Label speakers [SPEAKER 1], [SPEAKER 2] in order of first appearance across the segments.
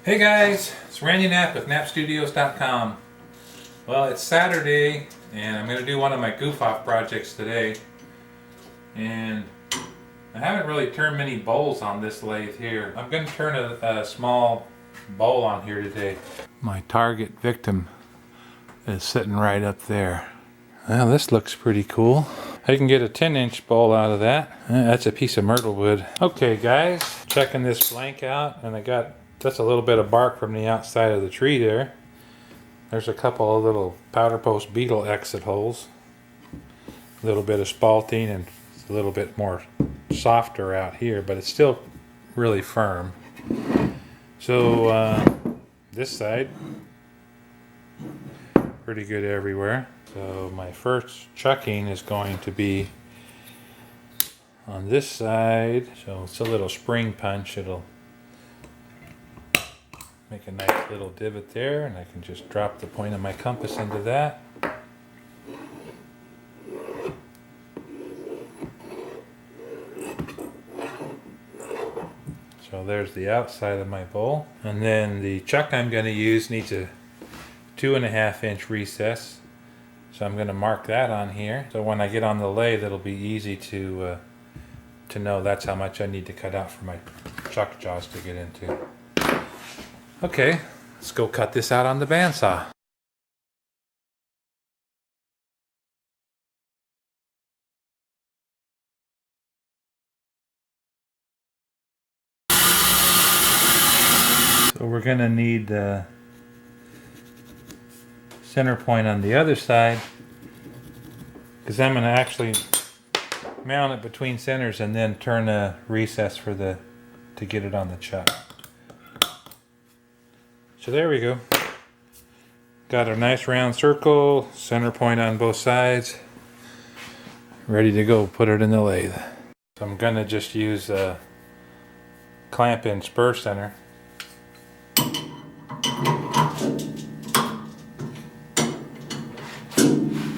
[SPEAKER 1] Hey guys, it's Randy Knapp with KnappStudios.com. Well, it's Saturday and I'm going to do one of my goof-off projects today. And I haven't really turned many bowls on this lathe here. I'm going to turn a small bowl on here today. My target victim is sitting right up there. Well, this looks pretty cool. I can get a 10-inch bowl out of that. That's a piece of myrtle wood. Okay guys, checking this blank out, and I got just a little bit of bark from the outside of the tree there. There's a couple of little powder post beetle exit holes. A little bit of spalting and a little bit more softer out here, but it's still really firm. So this side, pretty good everywhere. So my first chucking is going to be on this side. So it's a little spring punch. It'll make a nice little divot there, and I can just drop the point of my compass into that. So there's the outside of my bowl. And then the chuck I'm going to use needs a 2.5-inch recess. So I'm going to mark that on here. So when I get on the lathe, it'll be easy to know that's how much I need to cut out for my chuck jaws to get into. Okay, let's go cut this out on the bandsaw. So we're going to need center point on the other side, because I'm going to actually mount it between centers and then turn a recess for to get it on the chuck. So there we go. Got a nice round circle, center point on both sides, ready to go put it in the lathe. So I'm going to just use a clamp in spur center.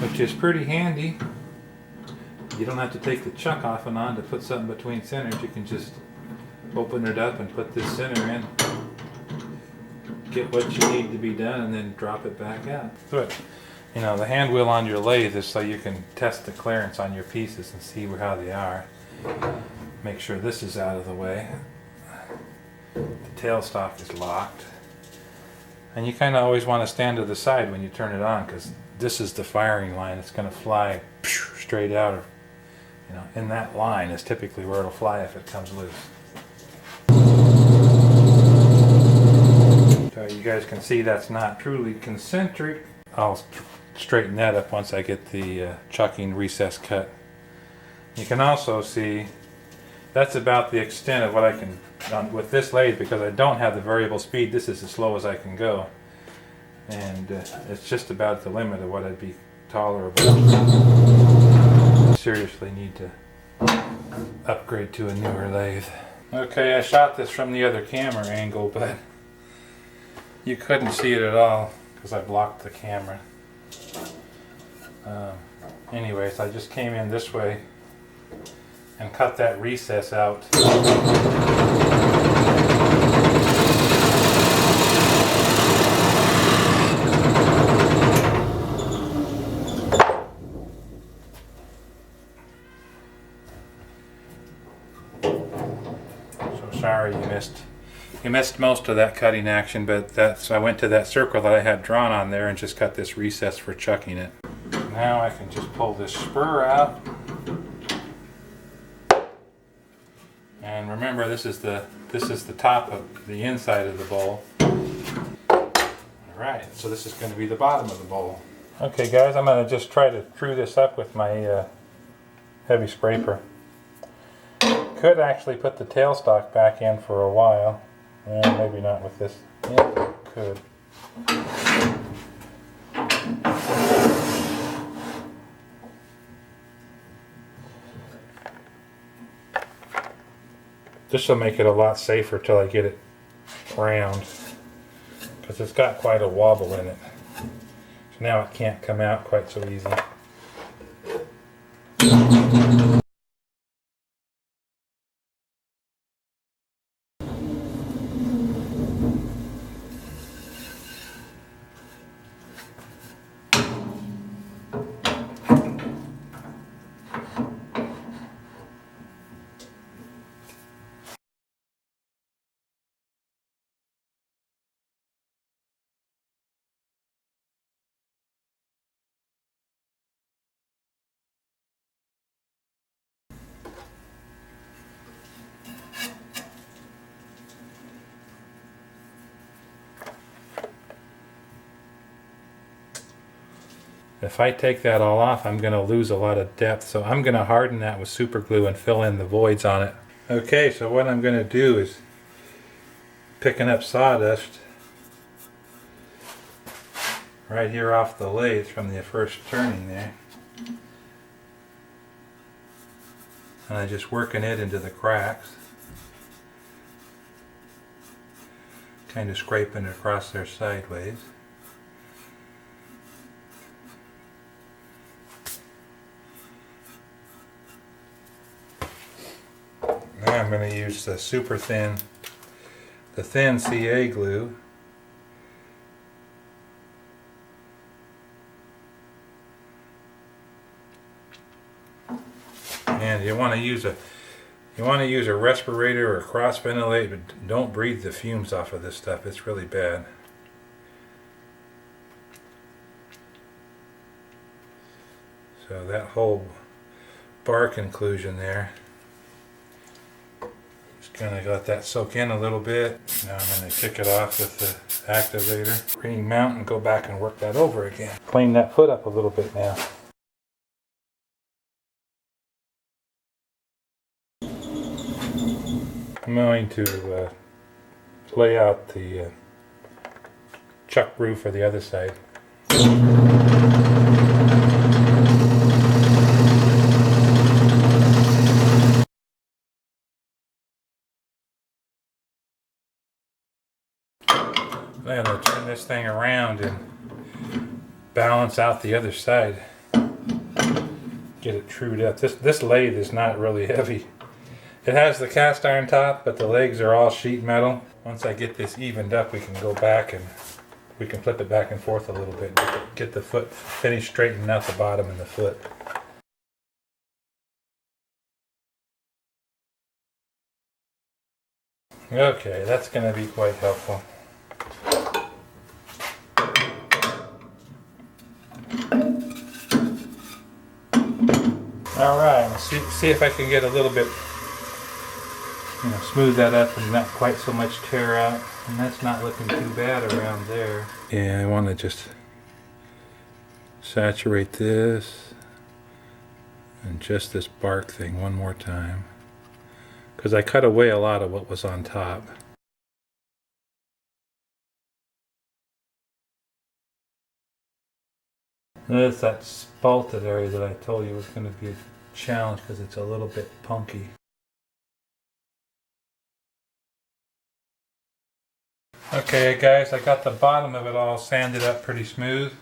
[SPEAKER 1] Which is pretty handy. You don't have to take the chuck off and on to put something between centers. You can just open it up and put this center in, get what you need to be done, and then drop it back out. But you know, the hand wheel on your lathe is so you can test the clearance on your pieces and see how they are. Make sure this is out of the way. The tailstock is locked. And you kind of always want to stand to the side when you turn it on, because this is the firing line. It's going to fly straight out, or you know, in that line is typically where it'll fly if it comes loose. So you guys can see that's not truly concentric. I'll straighten that up once I get the chucking recess cut. You can also see that's about the extent of what I can with this lathe, because I don't have the variable speed. This is as slow as I can go, and it's just about the limit of what I'd be tolerable. Seriously need to upgrade to a newer lathe. Okay, I shot this from the other camera angle, but you couldn't see it at all because I blocked the camera. Anyways, I just came in this way and cut that recess out. So sorry you missed most of that cutting action, but I went to that circle that I had drawn on there and just cut this recess for chucking it. Now I can just pull this spur out. And remember, this is the top of the inside of the bowl. Alright, so this is going to be the bottom of the bowl. Okay guys, I'm going to just try to true this up with my heavy scraper. Could actually put the tailstock back in for a while. Maybe not with this. Yeah, could. This will make it a lot safer till I get it round, because it's got quite a wobble in it. So now it can't come out quite so easy. If I take that all off, I'm going to lose a lot of depth. So I'm going to harden that with super glue and fill in the voids on it. Okay, so what I'm going to do is picking up sawdust right here off the lathe from the first turning there. And I'm just working it into the cracks. Kind of scraping it across there sideways. Now I'm going to use the super thin, the thin CA glue. And you want to use a respirator or a cross ventilate, but don't breathe the fumes off of this stuff. It's really bad. So that whole bark inclusion there. Just gonna let that soak in a little bit. Now I'm gonna kick it off with the activator. Ring mount and go back and work that over again. Clean that foot up a little bit now. I'm going to lay out the chuck roof for the other side. I'm going to turn this thing around and balance out the other side. Get it trued up. This lathe is not really heavy. It has the cast iron top, but the legs are all sheet metal. Once I get this evened up, we can go back and we can flip it back and forth a little bit. Get the foot finished straightening out the bottom and the foot. Okay, that's going to be quite helpful. Alright, let's see if I can get a little bit, smooth that up and not quite so much tear out. And that's not looking too bad around there. Yeah, I want to just saturate this and just this bark thing one more time. Because I cut away a lot of what was on top. There's that spalted area that I told you was going to be a challenge because it's a little bit punky. Okay guys, I got the bottom of it all sanded up pretty smooth.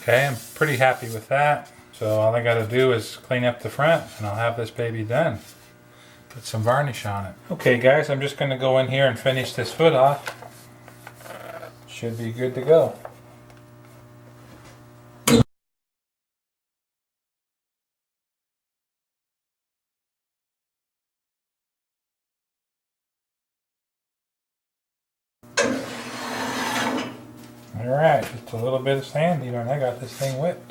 [SPEAKER 1] Okay, I'm pretty happy with that. So all I got to do is clean up the front and I'll have this baby done. Put some varnish on it. Okay guys, I'm just going to go in here and finish this foot off. Should be good to go. Alright, just a little bit of sanding and I got this thing whipped.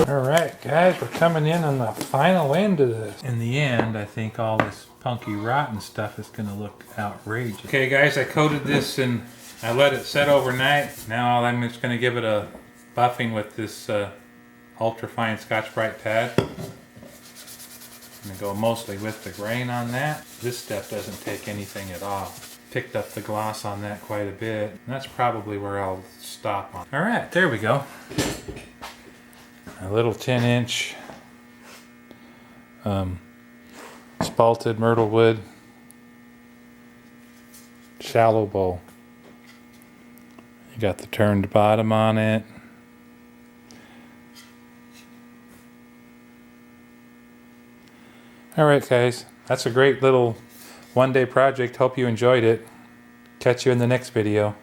[SPEAKER 1] Alright guys, we're coming in on the final end of this. In the end, I think all this punky rotten stuff is going to look outrageous. Okay guys, I coated this and I let it set overnight. Now I'm just going to give it a buffing with this ultra fine Scotch-Brite pad. I'm going to go mostly with the grain on that. This step doesn't take anything at all. Picked up the gloss on that quite a bit. And that's probably where I'll stop on. Alright, there we go. A little 10-inch spalted myrtle wood shallow bowl. You got the turned bottom on it. Alright guys, that's a great little one-day project. Hope you enjoyed it. Catch you in the next video.